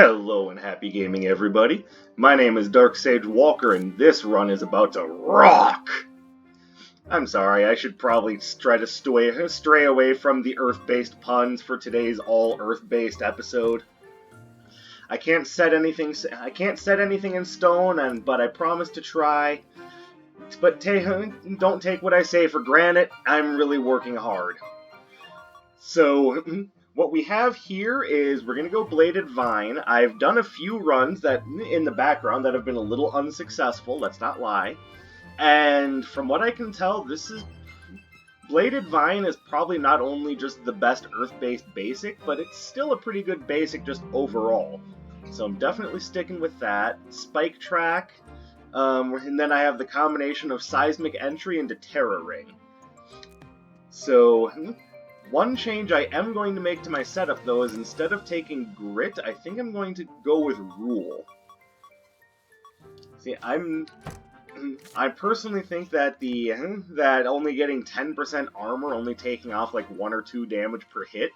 Hello and happy gaming, everybody. My name is Dark Sage Walker, and this run is about to rock! I'm sorry, I should probably try to stray away from the Earth-based puns for today's all-Earth-based episode. I can't set anything in stone, but I promise to try. But don't take what I say for granted. I'm really working hard. So, what we have here is we're going to go Bladed Vine. I've done a few runs that in the background that have been a little unsuccessful, let's not lie. And from what I can tell, Bladed Vine is probably not only just the best Earth-based basic, but it's still a pretty good basic just overall. So I'm definitely sticking with that. Spike Track, and then I have the combination of Seismic Entry into Terra Ring. So one change I am going to make to my setup, though, is instead of taking Grit, I think I'm going to go with Rule. See, I personally think that that only getting 10% armor, only taking off like 1 or 2 damage per hit,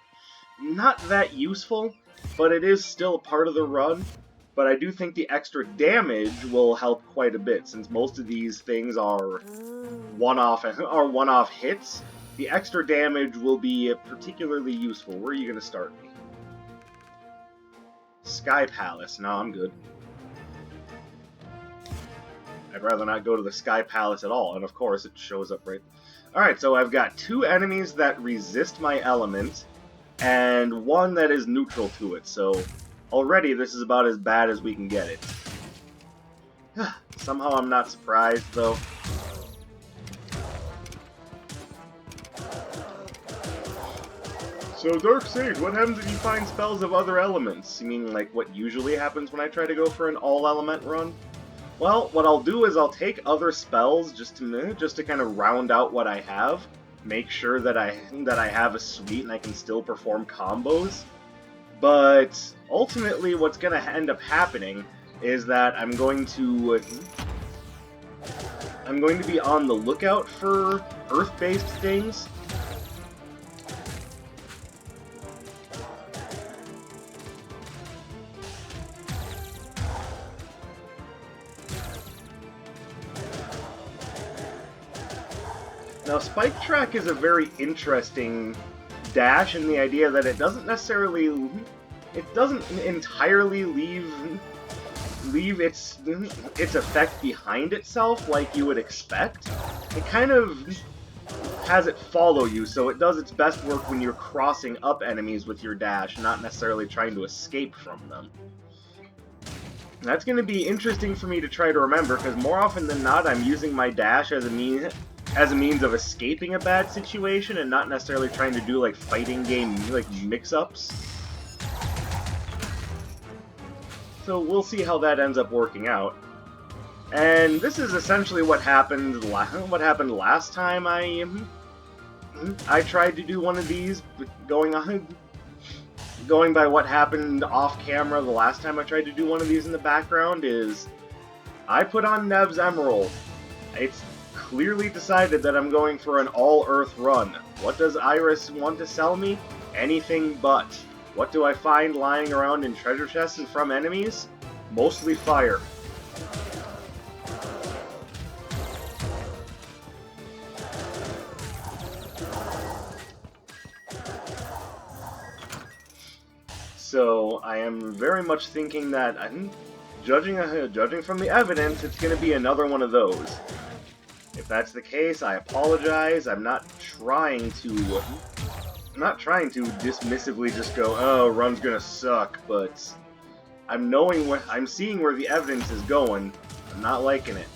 not that useful, but it is still a part of the run. But I do think the extra damage will help quite a bit, since most of these things are one-off hits. The extra damage will be particularly useful. Where are you going to start me? Sky Palace. No, I'm good. I'd rather not go to the Sky Palace at all, and of course it shows up right... Alright, so I've got 2 enemies that resist my element, and 1 that is neutral to it, so already this is about as bad as we can get it. Somehow I'm not surprised, though. So, Dark Sage, what happens if you find spells of other elements? You mean like what usually happens when I try to go for an all-element run? Well, what I'll do is I'll take other spells just to kind of round out what I have, make sure that I have a suite and I can still perform combos. But ultimately, what's going to end up happening is that I'm going to be on the lookout for Earth-based things. Now, Spike Track is a very interesting dash in the idea that it doesn't entirely leave its effect behind itself like you would expect. It kind of has it follow you, so it does its best work when you're crossing up enemies with your dash, not necessarily trying to escape from them. That's going to be interesting for me to try to remember, because more often than not, I'm using my dash as a means of escaping a bad situation and not necessarily trying to do like fighting game like mix-ups. So we'll see how that ends up working out. And this is essentially what happened last time I tried to do one of these, going by what happened off camera the last time I tried to do one of these in the background is I put on Neve's Emerald. It's clearly decided that I'm going for an all-Earth run. What does Iris want to sell me? Anything but. What do I find lying around in treasure chests and from enemies? Mostly fire. So I am very much thinking that, judging from the evidence, it's going to be another one of those. If that's the case, I apologize. I'm not trying to dismissively just go, oh, run's gonna suck, but I'm seeing where the evidence is going. I'm not liking it.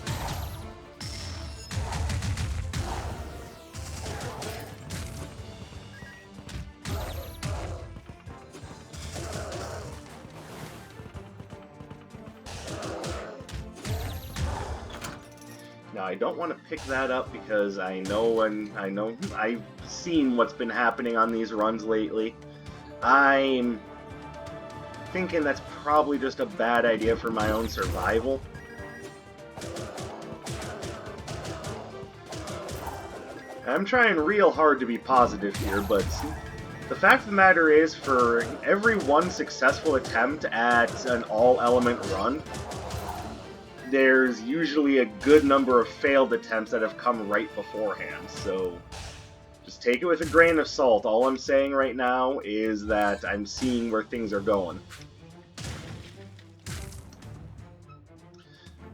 Now, I don't want to pick that up because I've seen what's been happening on these runs lately. I'm thinking that's probably just a bad idea for my own survival. I'm trying real hard to be positive here, but The fact of the matter is, for every one successful attempt at an all-element run, there's usually a good number of failed attempts that have come right beforehand, so just take it with a grain of salt. All I'm saying right now is that I'm seeing where things are going.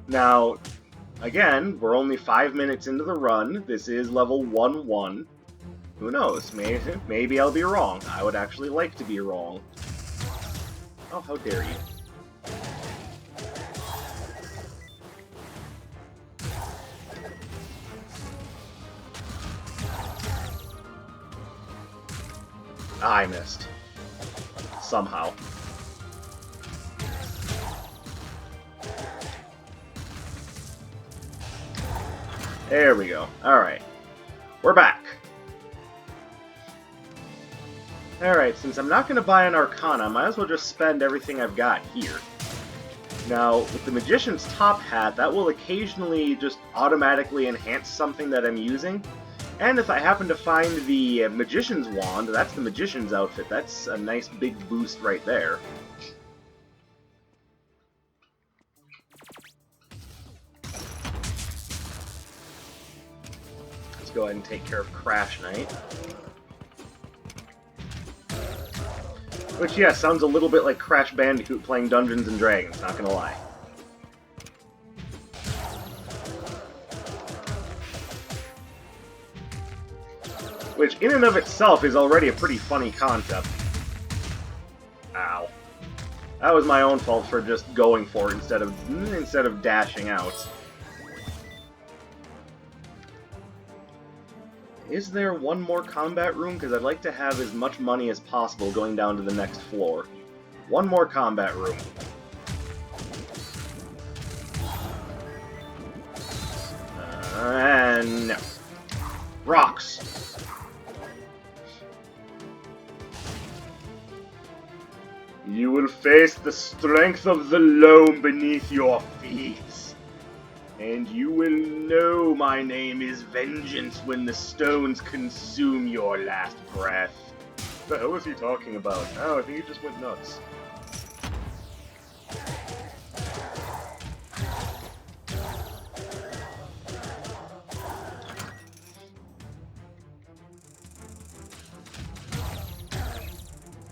Now, again, we're only 5 minutes into the run. This is level 1-1. Who knows? Maybe I'll be wrong. I would actually like to be wrong. Oh, how dare you. I missed. Somehow. There we go. Alright. We're back. Alright, since I'm not going to buy an Arcana, I might as well just spend everything I've got here. Now, with the Magician's Top Hat, that will occasionally just automatically enhance something that I'm using. And if I happen to find the Magician's Wand, that's the Magician's outfit. That's a nice big boost right there. Let's go ahead and take care of Crash Knight. Which, yeah, sounds a little bit like Crash Bandicoot playing Dungeons & Dragons, not gonna lie. Which, in and of itself, is already a pretty funny concept. Ow. That was my own fault for just going for it instead of dashing out. Is there one more combat room? Because I'd like to have as much money as possible going down to the next floor. One more combat room. And no. Rocks! You will face the strength of the loam beneath your feet. And you will know my name is Vengeance when the stones consume your last breath. What the hell is he talking about? Oh, I think he just went nuts.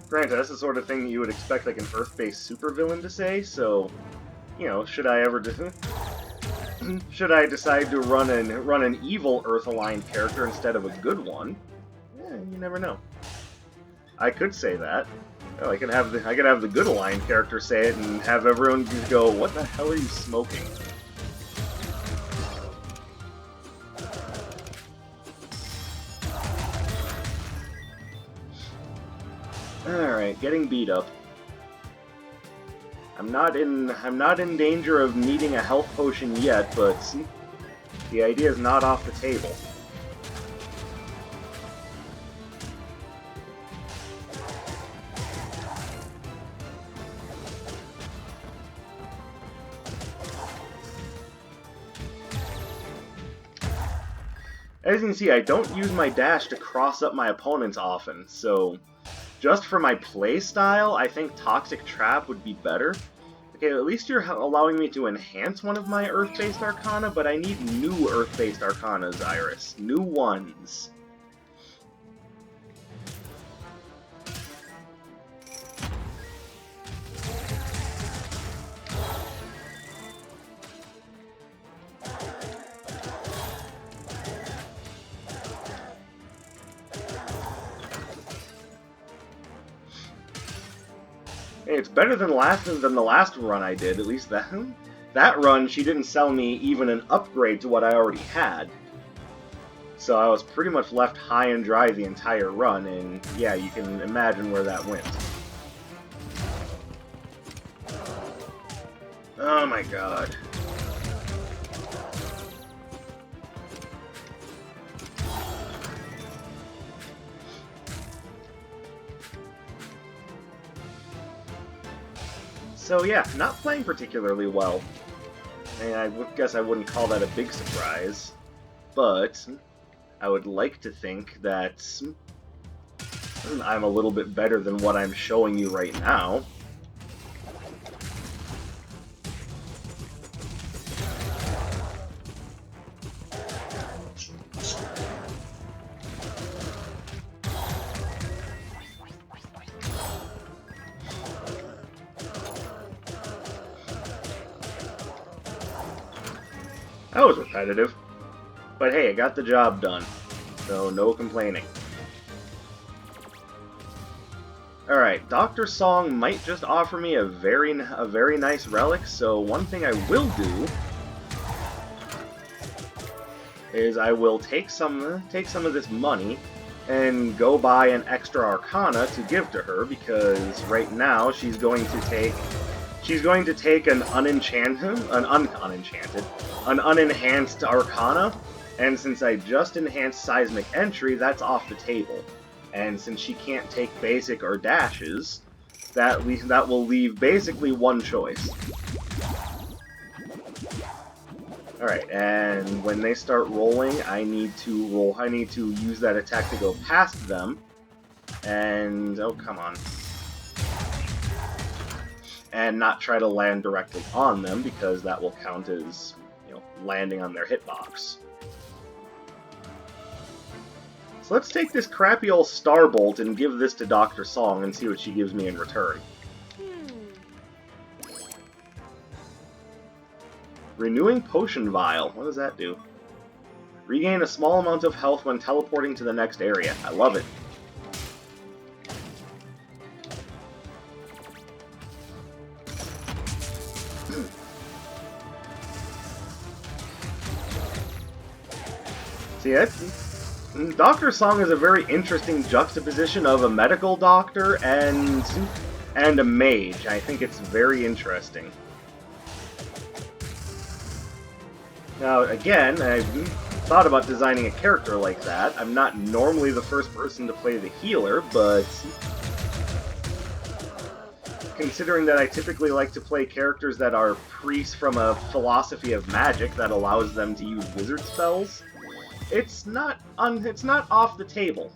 Granted, that's the sort of thing that you would expect like an Earth-based supervillain to say, so, you know, should I decide to run an evil Earth-aligned character instead of a good one, you never know. I could say that. Oh, I could have the good aligned character say it and have everyone just go, "What the hell are you smoking?" Alright, getting beat up. I'm not in danger of needing a health potion yet, but the idea is not off the table. As you can see, I don't use my dash to cross up my opponents often, so just for my playstyle, I think Toxic Trap would be better. Okay, at least you're allowing me to enhance one of my Earth-based Arcana, but I need new Earth-based Arcanas, Iris. New ones. Hey, it's better than the last run I did. At least that run, she didn't sell me even an upgrade to what I already had. So I was pretty much left high and dry the entire run, and yeah, you can imagine where that went. Oh my god. So yeah, not playing particularly well. And I guess I wouldn't call that a big surprise, but I would like to think that I'm a little bit better than what I'm showing you right now. That was repetitive. But hey, I got the job done. So no complaining. Alright, Dr. Song might just offer me a very nice relic, so one thing I will do is I will take some of this money and go buy an extra Arcana to give to her, because right now she's going to take an unenhanced Arcana, and since I just enhanced Seismic Entry, that's off the table. And since she can't take basic or dashes, that will leave basically one choice. Alright, and when they start rolling, I need to use that attack to go past them. And oh, come on. And not try to land directly on them, because that will count as, landing on their hitbox. So let's take this crappy old Starbolt and give this to Dr. Song and see what she gives me in return. Renewing Potion Vial. What does that do? Regain a small amount of health when teleporting to the next area. I love it. See, Dr. Song is a very interesting juxtaposition of a medical doctor and a mage. I think it's very interesting. Now, again, I thought about designing a character like that. I'm not normally the first person to play the healer, but considering that I typically like to play characters that are priests from a philosophy of magic that allows them to use wizard spells, it's not off the table.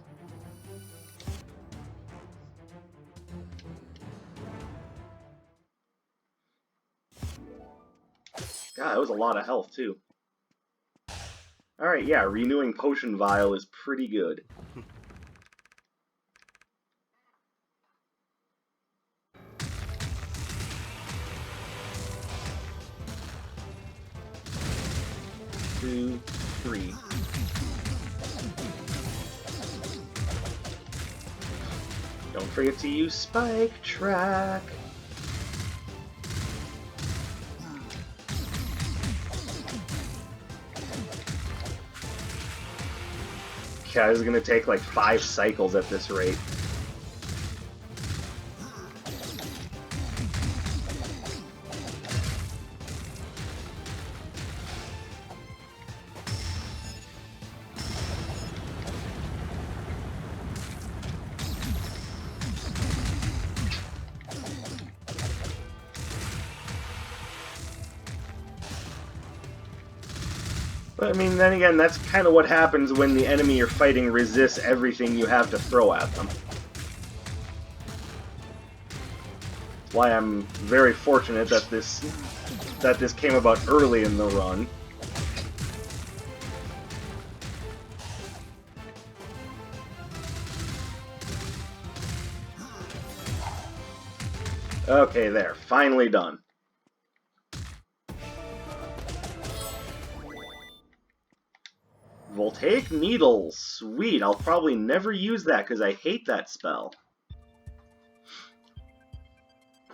God, that was a lot of health, too. Alright, yeah, Renewing Potion Vial is pretty good. Two, three. Don't forget to use Spike Track. Yeah, this is gonna take like 5 cycles at this rate. But, I mean, then again, that's kind of what happens when the enemy you're fighting resists everything you have to throw at them. That's why I'm very fortunate that this came about early in the run. Okay, there. Finally done. Voltaic Needles. Sweet. I'll probably never use that because I hate that spell.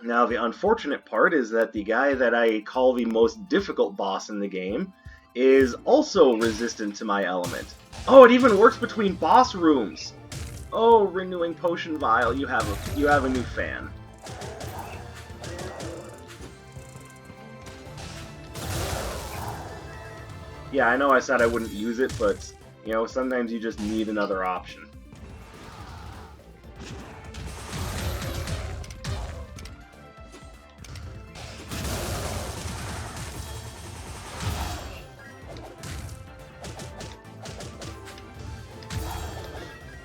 Now, the unfortunate part is that the guy that I call the most difficult boss in the game is also resistant to my element. Oh, it even works between boss rooms! Oh, Renewing Potion Vial, you have a new fan. Yeah, I know I said I wouldn't use it, but, you know, sometimes you just need another option.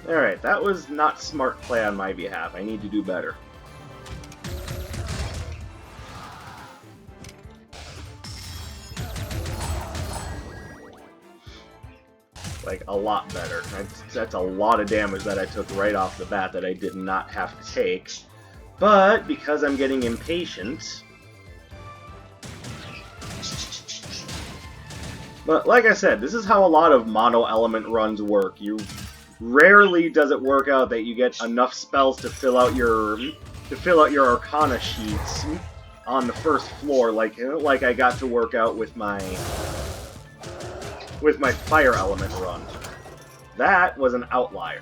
Alright, that was not smart play on my behalf. I need to do better. Like, a lot better. That's a lot of damage that I took right off the bat that I did not have to take. But, because I'm getting impatient... But, like I said, this is how a lot of mono-element runs work. Rarely does it work out that you get enough spells to fill out your Arcana sheets on the first floor, like I got to work out with my Fire Element run. That was an outlier.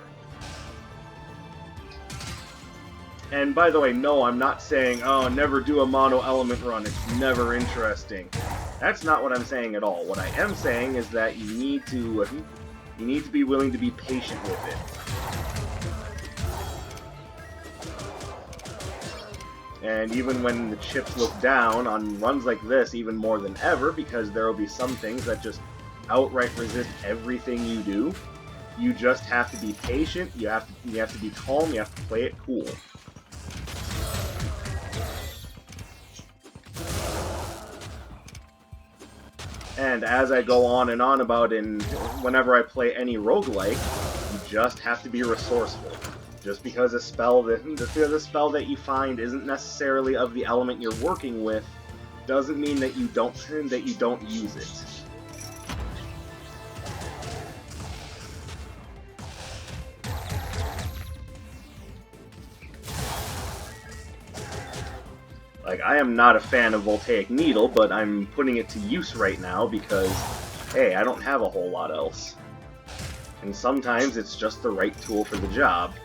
And by the way, no, I'm not saying, oh, never do a mono element run, it's never interesting. That's not what I'm saying at all. What I am saying is that you need to be willing to be patient with it. And even when the chips look down on runs like this, even more than ever, because there will be some things that just outright resist everything you do, you just have to be patient, you have to be calm, you have to play it cool. And as I go on and on about whenever I play any roguelike, you just have to be resourceful. Just because a spell that you find isn't necessarily of the element you're working with, doesn't mean that you don't use it. Like, I am not a fan of Voltaic Needle, but I'm putting it to use right now because, hey, I don't have a whole lot else. And sometimes it's just the right tool for the job.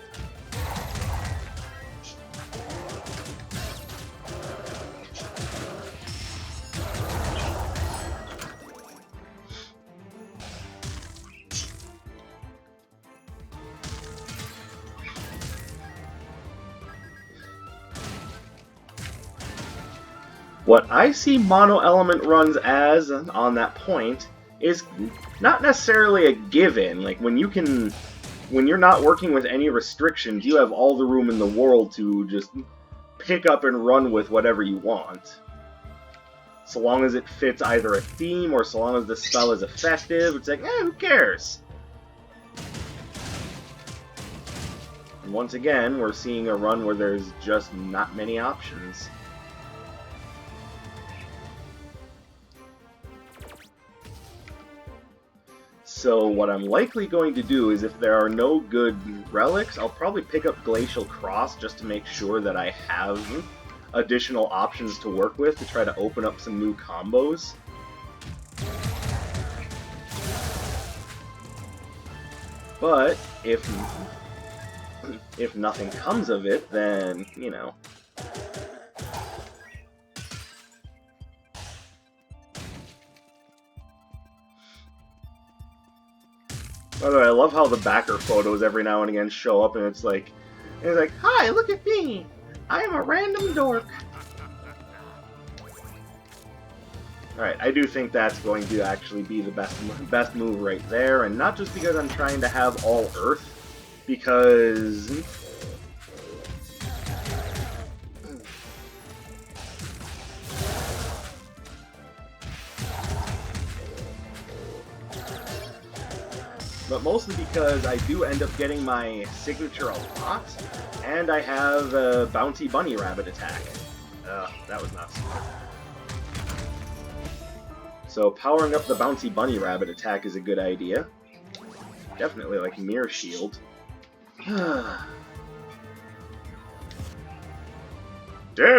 What I see mono-element runs as, on that point, is not necessarily a given. Like, when you're not working with any restrictions, you have all the room in the world to just pick up and run with whatever you want. So long as it fits either a theme, or so long as the spell is effective, it's like, who cares? And once again, we're seeing a run where there's just not many options. So what I'm likely going to do is, if there are no good relics, I'll probably pick up Glacial Cross just to make sure that I have additional options to work with to try to open up some new combos. But if nothing comes of it, then, you know. By the way, I love how the backer photos every now and again show up, and it's like, hi, look at me! I am a random dork! Alright, I do think that's going to actually be the best move right there, and not just because I'm trying to have all Earth, because... but mostly because I do end up getting my signature a lot, and I have a Bounty Bunny Rabbit attack. That was not smart. So powering up the Bounty Bunny Rabbit attack is a good idea. Definitely like Mirror Shield. Damn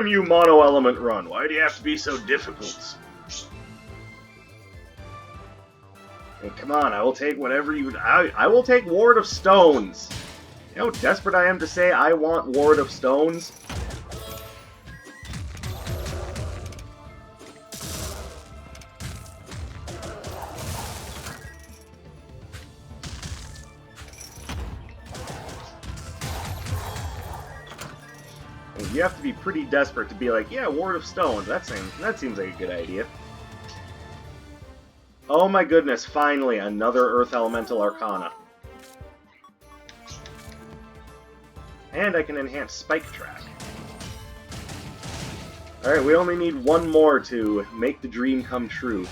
you, Mono Element Run! Why do you have to be so difficult? Hey, come on, I will take whatever you... I will take Ward of Stones! You know how desperate I am to say I want Ward of Stones? You have to be pretty desperate to be like, yeah, Ward of Stones, that seems like a good idea. Oh my goodness, finally, another Earth Elemental Arcana. And I can enhance Spike Track. Alright, we only need one more to make the dream come true.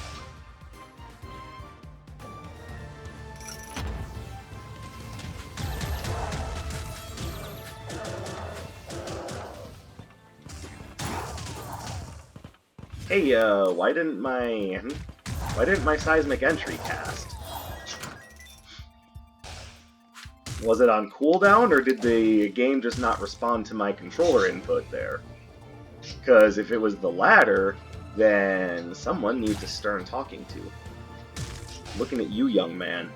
Hey, why didn't my seismic entry cast? Was it on cooldown, or did the game just not respond to my controller input there? Because if it was the latter, then someone needs a stern talking to. Looking at you, young man.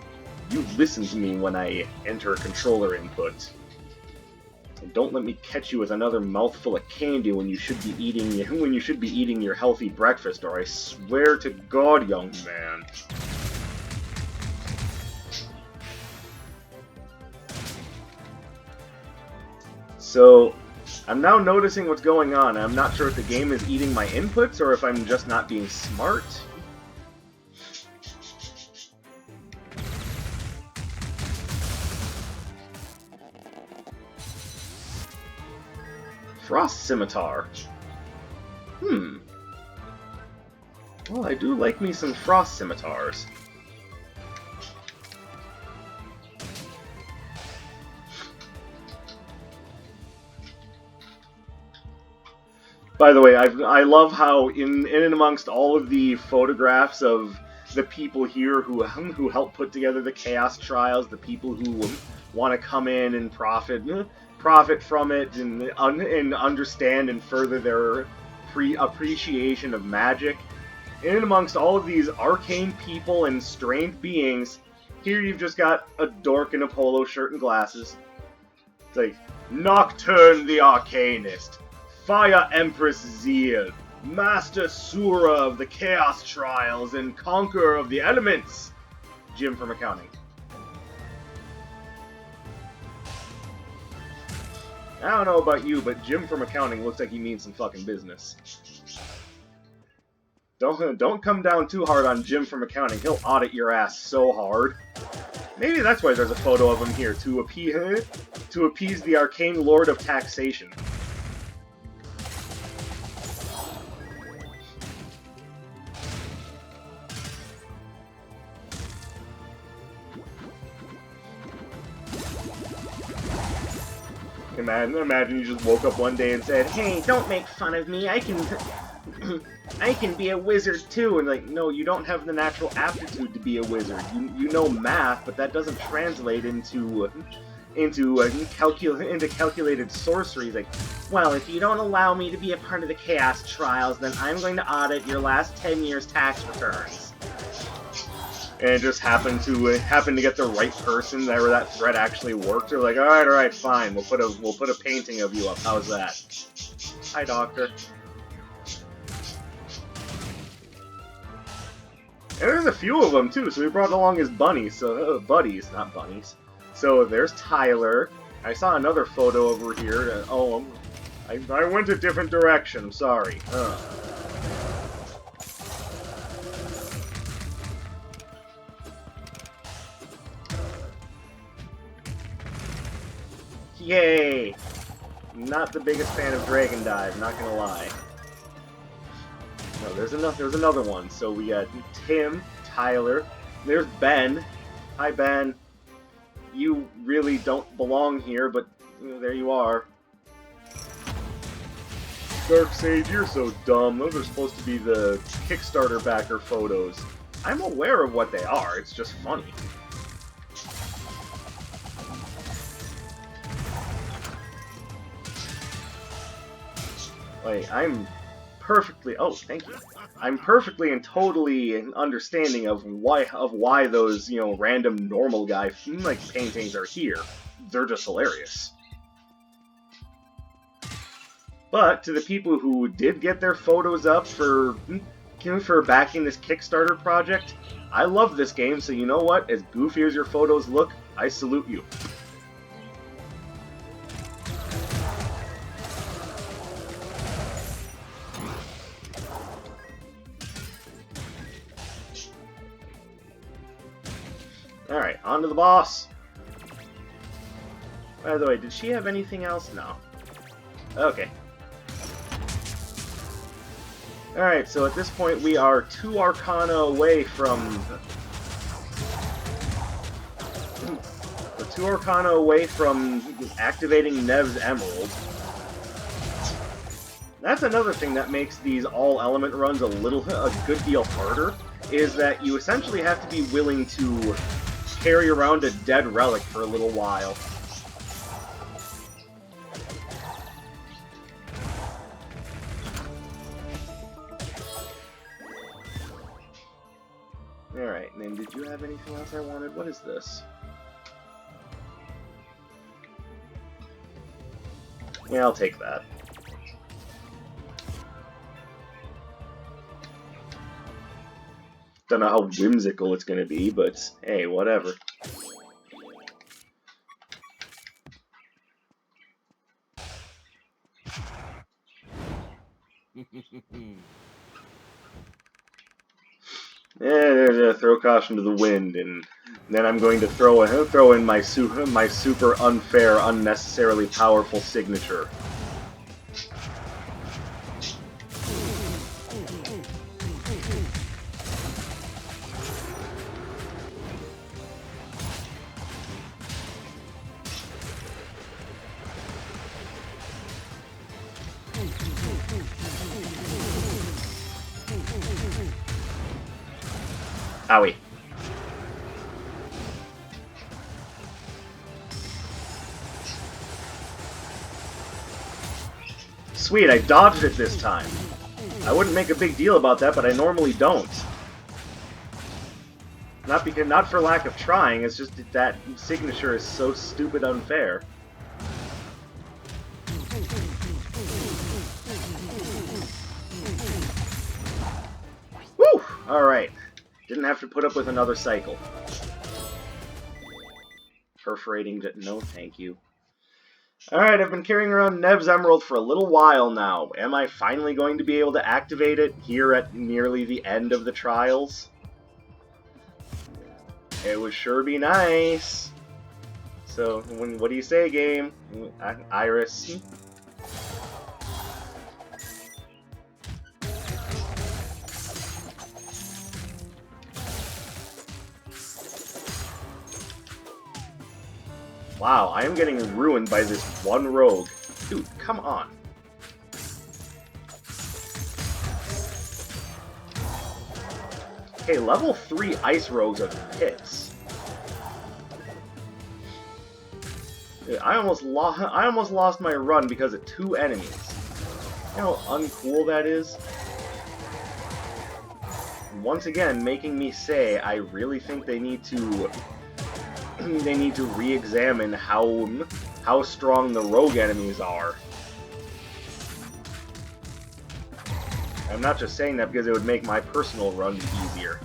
You listen to me when I enter a controller input. And don't let me catch you with another mouthful of candy when you should be eating your healthy breakfast, or I swear to God, young man. So, I'm now noticing what's going on. I'm not sure if the game is eating my inputs or if I'm just not being smart. Frost Scimitar. Well, I do like me some Frost Scimitars. By the way, I love how in and amongst all of the photographs of the people here who help put together the Chaos Trials, the people who want to come in and profit from it and understand and further their appreciation of magic, in and amongst all of these arcane people and strange beings, here you've just got a dork in a polo shirt and glasses. It's like, Nocturne the Arcanist, Fire Empress Zeal, Master Sura of the Chaos Trials, and Conqueror of the Elements, Jim from accounting. I don't know about you, but Jim from accounting looks like he means some fucking business. Don't come down too hard on Jim from accounting. He'll audit your ass so hard. Maybe that's why there's a photo of him here, to appease the arcane lord of taxation. Imagine you just woke up one day and said, "Hey, don't make fun of me. I can be a wizard too." And like, no, you don't have the natural aptitude to be a wizard. You know math, but that doesn't translate into calculated sorcery. Like, well, if you don't allow me to be a part of the Chaos Trials, then I'm going to audit your last 10 years' tax returns. And it just happened to get the right person there where that threat actually worked. They're like, all right, fine. We'll put a painting of you up. How's that? Hi, Doctor. And there's a few of them too. So we brought along his bunnies. So buddies, not bunnies. So there's Tyler. I saw another photo over here. I went a different direction. Sorry. Yay! Not the biggest fan of Dragon Dive, not gonna lie. No, there's another one. So we got Tim, Tyler, there's Ben. Hi, Ben. You really don't belong here, but there you are. Darkseid, you're so dumb. Those are supposed to be the Kickstarter backer photos. I'm aware of what they are, it's just funny. Like, I'm perfectly and totally understanding of why those, random normal guy paintings are here. They're just hilarious. But to the people who did get their photos up for backing this Kickstarter project, I love this game, so you know what? As goofy as your photos look, I salute you. Alright, on to the boss. By the way, did she have anything else? No. Okay. Alright, so at this point we are 2 Arcana away from... We're 2 Arcana away from activating Neve's Emerald. That's another thing that makes these all-element runs a good deal harder, is that you essentially have to be willing to carry around a dead relic for a little while. Alright, and then did you have anything else I wanted? What is this? Yeah, I'll take that. Don't know how whimsical it's gonna be, but hey, whatever. There's a throw caution to the wind, and then I'm going to throw in my super unfair, unnecessarily powerful signature. Owie. Sweet, I dodged it this time. I wouldn't make a big deal about that, but I normally don't. Not for lack of trying, it's just that signature is so stupid unfair. Woo! Alright. Didn't have to put up with another cycle. Perforating... no, thank you. Alright, I've been carrying around Neve's Emerald for a little while now. Am I finally going to be able to activate it here at nearly the end of the trials? It would sure be nice. So, what do you say, game? Iris? Wow, I am getting ruined by this one rogue. Dude, come on. Okay, level 3 ice rogues are pits. Dude, I almost lost my run because of 2 enemies. You know how uncool that is? Once again, making me say I really think they need to re-examine how strong the rogue enemies are. I'm not just saying that because it would make my personal run easier.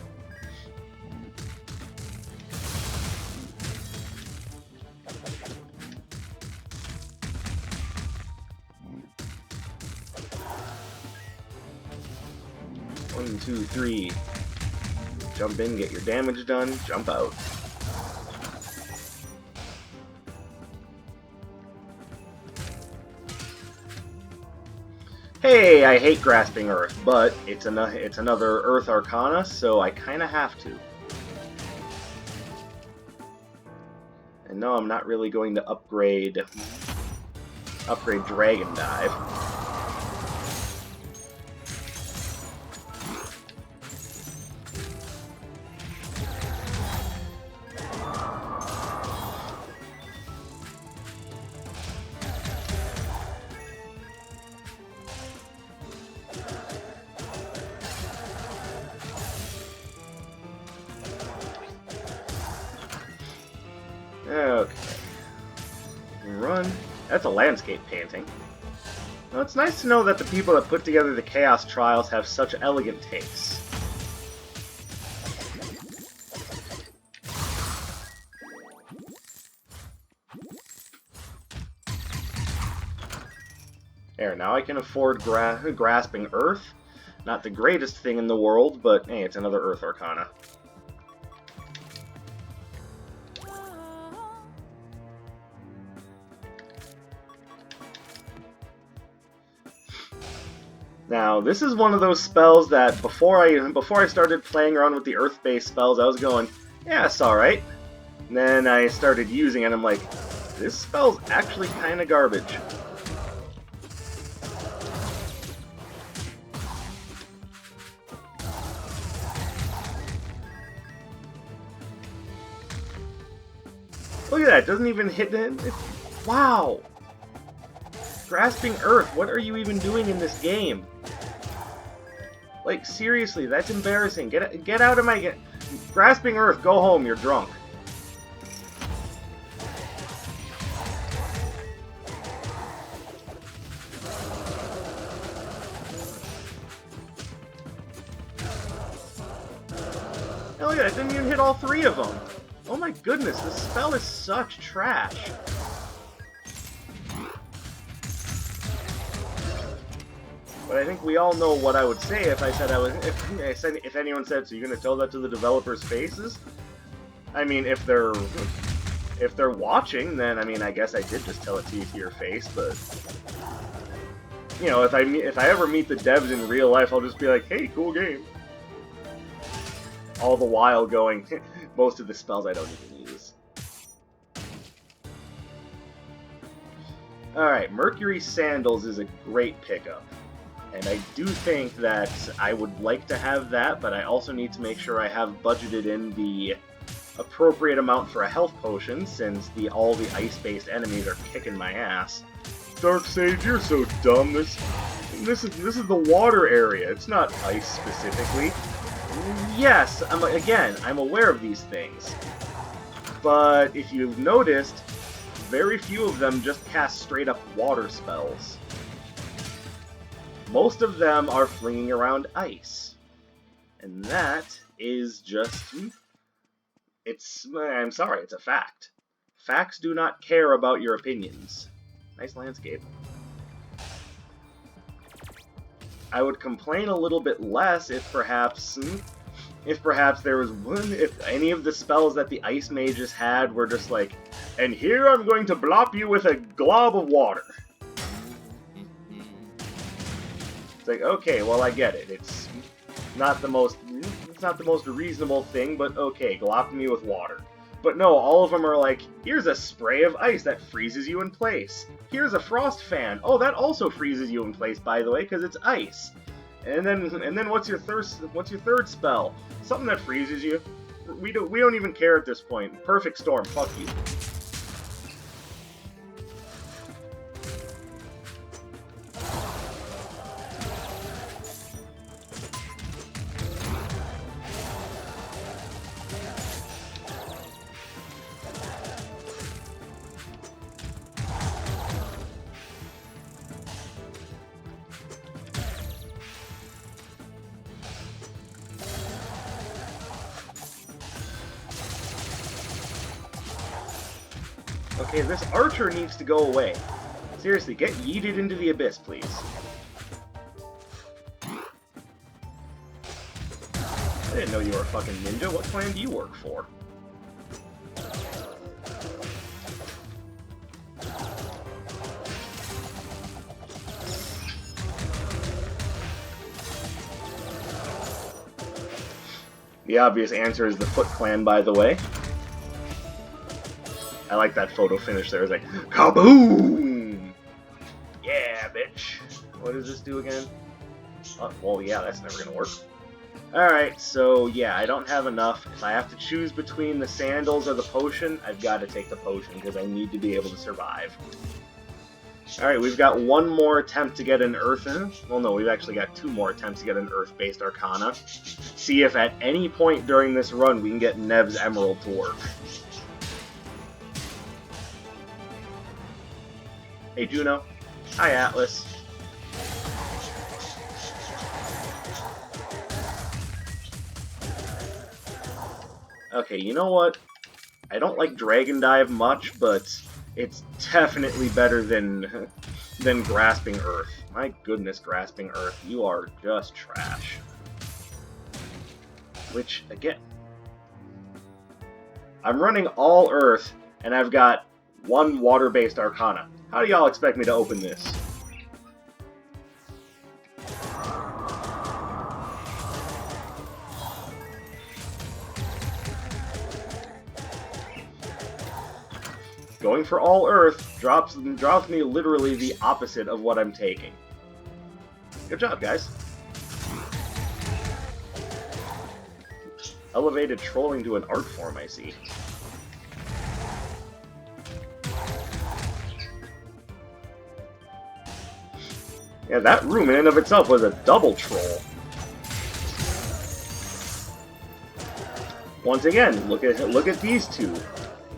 One, two, three. Jump in, get your damage done, jump out. Hey, I hate grasping Earth, but it's another Earth Arcana, so I kind of have to. And no, I'm not really going to upgrade Dragon Dive. Okay. Run. That's a landscape painting. Well, it's nice to know that the people that put together the Chaos Trials have such elegant tastes. There, now I can afford grasping Earth. Not the greatest thing in the world, but hey, it's another Earth Arcana. Now, this is one of those spells that before I started playing around with the Earth-based spells, I was going, yeah, it's alright. And then I started using it, and I'm like, this spell's actually kind of garbage. Look at that, it doesn't even hit it. Wow! Grasping Earth, what are you even doing in this game? Like, seriously, that's embarrassing. Get out of my... Grasping Earth, go home, you're drunk. Hey, look at that, it didn't even hit all three of them. Oh my goodness, this spell is such trash. But I think we all know what I would say if I said if anyone said, so you're gonna tell that to the developers' faces? I mean, if they're watching, then I mean, I guess I did just tell it to you to your face. But you know, if I ever meet the devs in real life, I'll just be like, hey, cool game. All the while going, most of the spells I don't even use. Alright, Mercury Sandals is a great pickup. And I do think that I would like to have that, but I also need to make sure I have budgeted in the appropriate amount for a health potion, since all the ice-based enemies are kicking my ass. Dark Sage, you're so dumb. This is the water area. It's not ice specifically. Yes, I'm aware of these things. But if you've noticed, very few of them just cast straight-up water spells. Most of them are flinging around ice. And that is just... I'm sorry, it's a fact. Facts do not care about your opinions. Nice landscape. I would complain a little bit less if perhaps there was if any of the spells that the ice mages had were just like, and here I'm going to blop you with a glob of water. It's like, okay, well, I get it. It's not the most reasonable thing, but okay, glop me with water. But no, all of them are like, here's a spray of ice that freezes you in place. Here's a frost fan. Oh, that also freezes you in place, by the way, because it's ice. And then what's your third spell? Something that freezes you. We don't even care at this point. Perfect storm. Fuck you. Okay, this archer needs to go away. Seriously, get yeeted into the abyss, please. I didn't know you were a fucking ninja. What clan do you work for? The obvious answer is the Foot Clan, by the way. I like that photo finish there. It's like, kaboom! Yeah, bitch. What does this do again? Oh, well, yeah, that's never gonna work. Alright, so yeah, I don't have enough. If I have to choose between the sandals or the potion, I've got to take the potion, because I need to be able to survive. Alright, we've got one more attempt to get an Earth... Well, no, we've actually got two more attempts to get an Earth-based Arcana. See if at any point during this run we can get Neve's Emerald to work. Hey, Juno. Hi, Atlas. Okay, you know what? I don't like Dragon Dive much, but it's definitely better than Grasping Earth. My goodness, Grasping Earth, you are just trash. Which, again, I'm running all Earth, and I've got one water-based Arcana. How do y'all expect me to open this? going for all Earth drops me literally the opposite of what I'm taking. Good job, guys. Elevated trolling to an art form, I see. Yeah, that room in and of itself was a double troll. Once again, look at these two.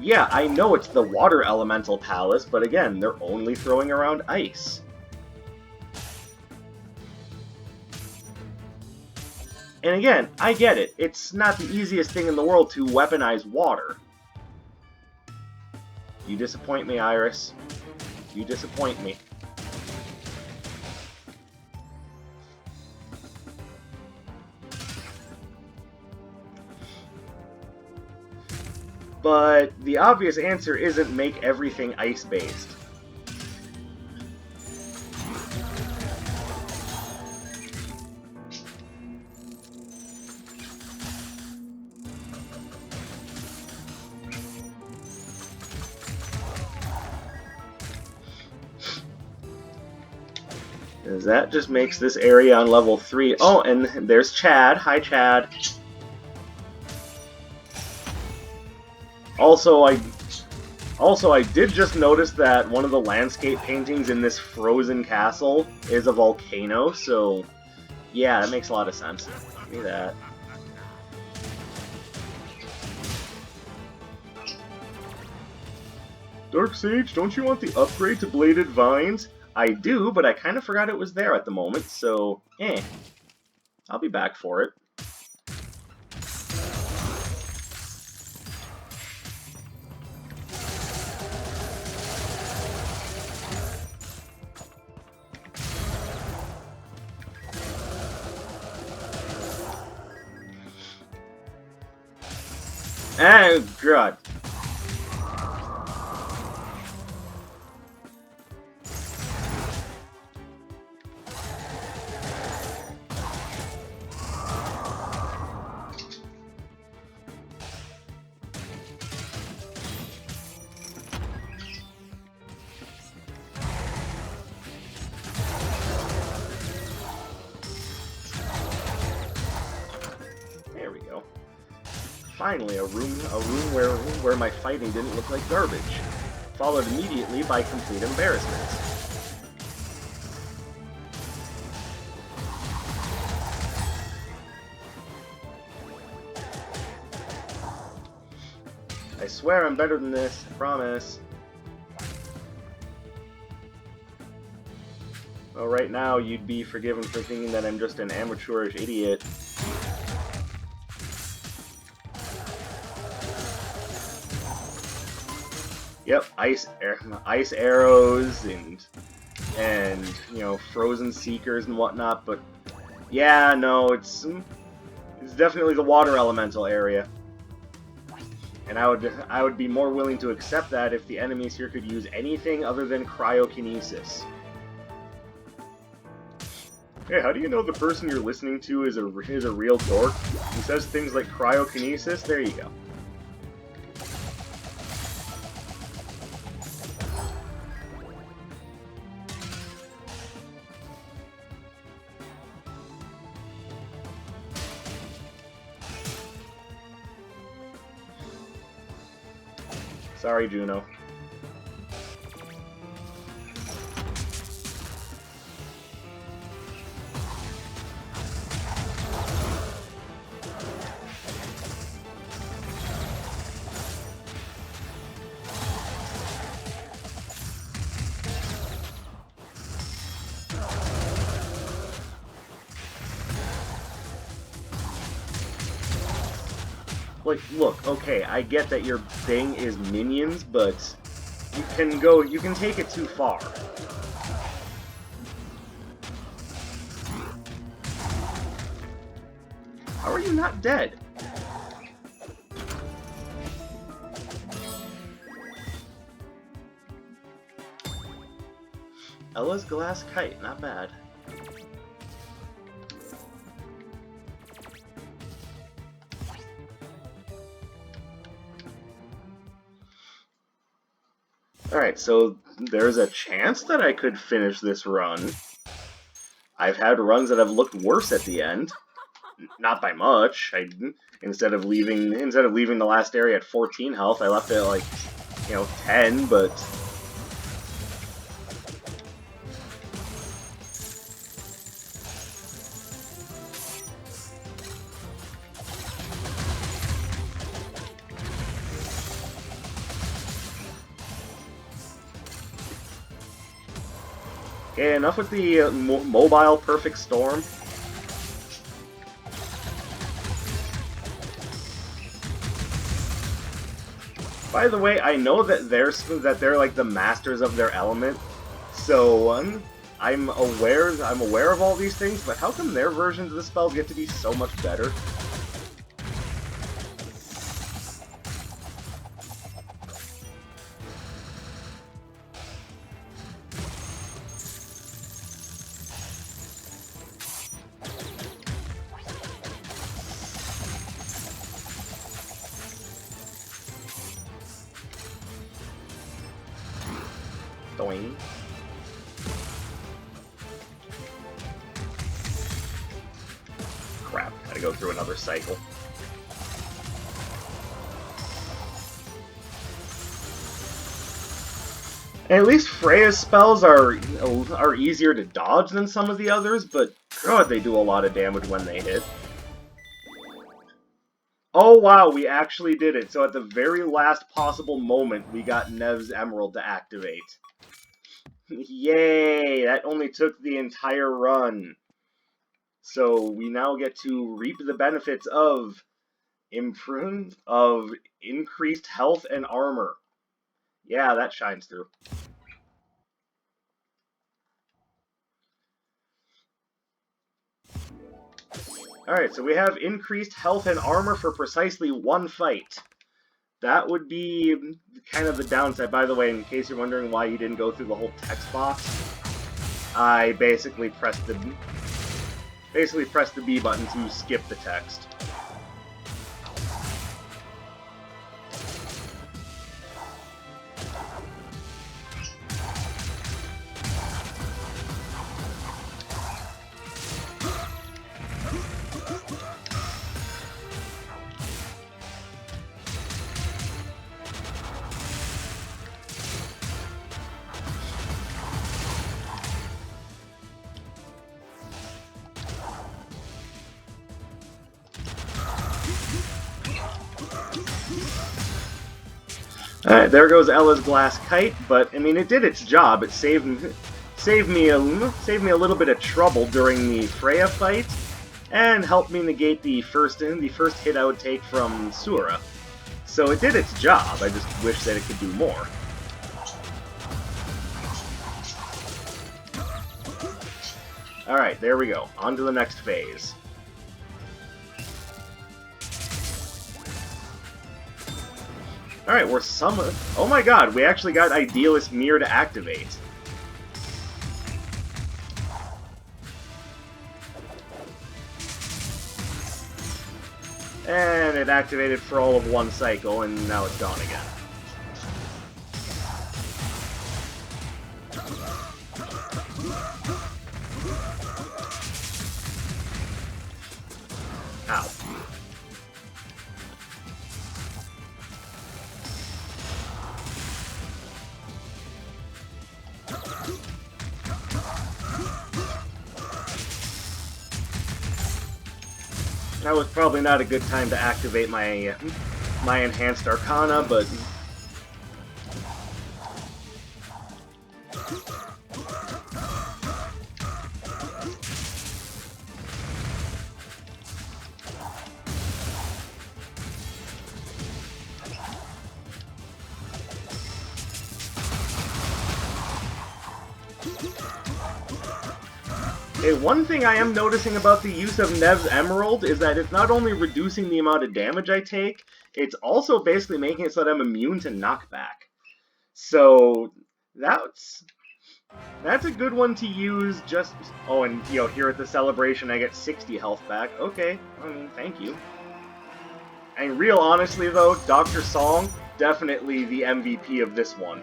Yeah, I know it's the Water Elemental Palace, but again, they're only throwing around ice. And again, I get it. It's not the easiest thing in the world to weaponize water. You disappoint me, Iris. You disappoint me. But the obvious answer isn't make everything ice-based. Because that just makes this area on level 3... Oh, and there's Chad. Hi, Chad. Also, I did just notice that one of the landscape paintings in this frozen castle is a volcano, so yeah, that makes a lot of sense. Give me that. Dark Sage, don't you want the upgrade to Bladed Vines? I do, but I kind of forgot it was there at the moment, so I'll be back for it. Oh, God. There we go. Finally, a room where my fighting didn't look like garbage, followed immediately by complete embarrassment. I swear I'm better than this, I promise. Well, right now you'd be forgiven for thinking that I'm just an amateurish idiot. Yep, ice arrows and you know, frozen seekers and whatnot, but yeah, no, it's definitely the water elemental area. And I would be more willing to accept that if the enemies here could use anything other than cryokinesis. Hey, how do you know the person you're listening to is a real dork? He says things like cryokinesis. There you go. Sorry, Juno. Like, look, okay, I get that your thing is minions, but you can take it too far. How are you not dead? Ella's glass kite, not bad. Alright, so there's a chance that I could finish this run. I've had runs that have looked worse at the end. Not by much. Instead of leaving the last area at 14 health, I left it at like, 10, but okay, enough with the mobile perfect storm. By the way, I know that they're like the masters of their element, so I'm aware of all these things. But how come their versions of the spells get to be so much better? Doing. Crap, gotta go through another cycle. And at least Freya's spells are easier to dodge than some of the others, but god, they do a lot of damage when they hit. Oh wow, we actually did it. So at the very last possible moment, we got Neve's Emerald to activate. Yay! That only took the entire run. So we now get to reap the benefits of increased health and armor. Yeah, that shines through. Alright, so we have increased health and armor for precisely one fight. That would be kind of the downside. By the way, in case you're wondering why you didn't go through the whole text box, I basically pressed the B button to skip the text. Alright, there goes Ella's glass kite, but I mean it did its job. It saved me a little bit of trouble during the Freya fight, and helped me negate the first hit I would take from Sura. So it did its job. I just wish that it could do more. Alright, there we go. On to the next phase. Alright, we're summoned. Oh my god, we actually got Idealist Mirror to activate. And it activated for all of one cycle, and now it's gone again. Ow. That was probably not a good time to activate my Enhanced Arcana, but okay, one thing I am noticing about the use of Neve's Emerald is that it's not only reducing the amount of damage I take, it's also basically making it so that I'm immune to knockback. So that's a good one to use just... Oh, and, here at the celebration I get 60 health back. Okay, I mean, thank you. And real honestly, though, Dr. Song, definitely the MVP of this one.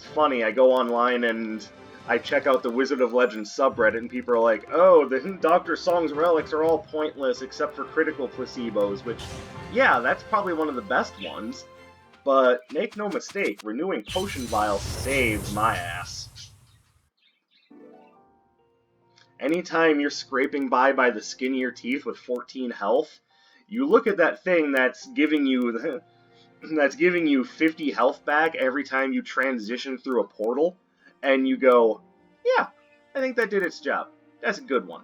It's funny, I go online and I check out the Wizard of Legend subreddit, and people are like, oh, the Dr. Song's relics are all pointless except for critical placebos, which, yeah, that's probably one of the best ones. But make no mistake, renewing potion vials saved my ass. Anytime you're scraping by the skin of your teeth with 14 health, you look at that thing that's giving you 50 health back every time you transition through a portal, and you go, yeah, I think that did its job. That's a good one.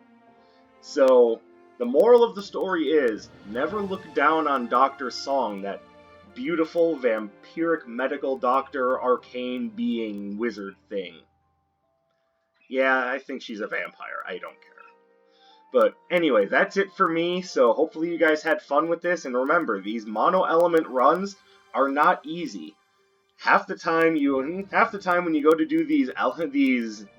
So, the moral of the story is, never look down on Dr. Song, that beautiful, vampiric medical doctor, arcane being, wizard thing. Yeah, I think she's a vampire. I don't care. But anyway, that's it for me, so hopefully you guys had fun with this, and remember, these mono-element runs are not easy. Half the time when you go to do these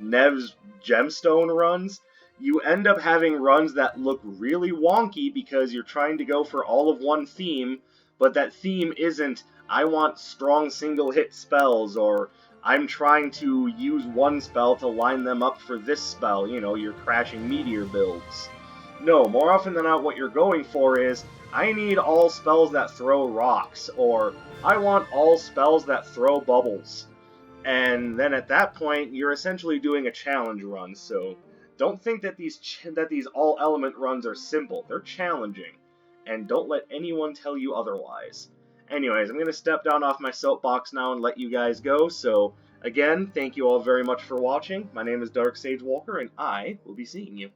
Neve's gemstone runs, you end up having runs that look really wonky because you're trying to go for all of one theme, but that theme isn't, I want strong single hit spells, or I'm trying to use one spell to line them up for this spell, you know, your crashing meteor builds. No, more often than not what you're going for is, I need all spells that throw rocks, or I want all spells that throw bubbles. And then at that point, you're essentially doing a challenge run, so don't think that these all-element runs are simple. They're challenging, and don't let anyone tell you otherwise. Anyways, I'm going to step down off my soapbox now and let you guys go, so again, thank you all very much for watching. My name is Dark Sage Walker, and I will be seeing you.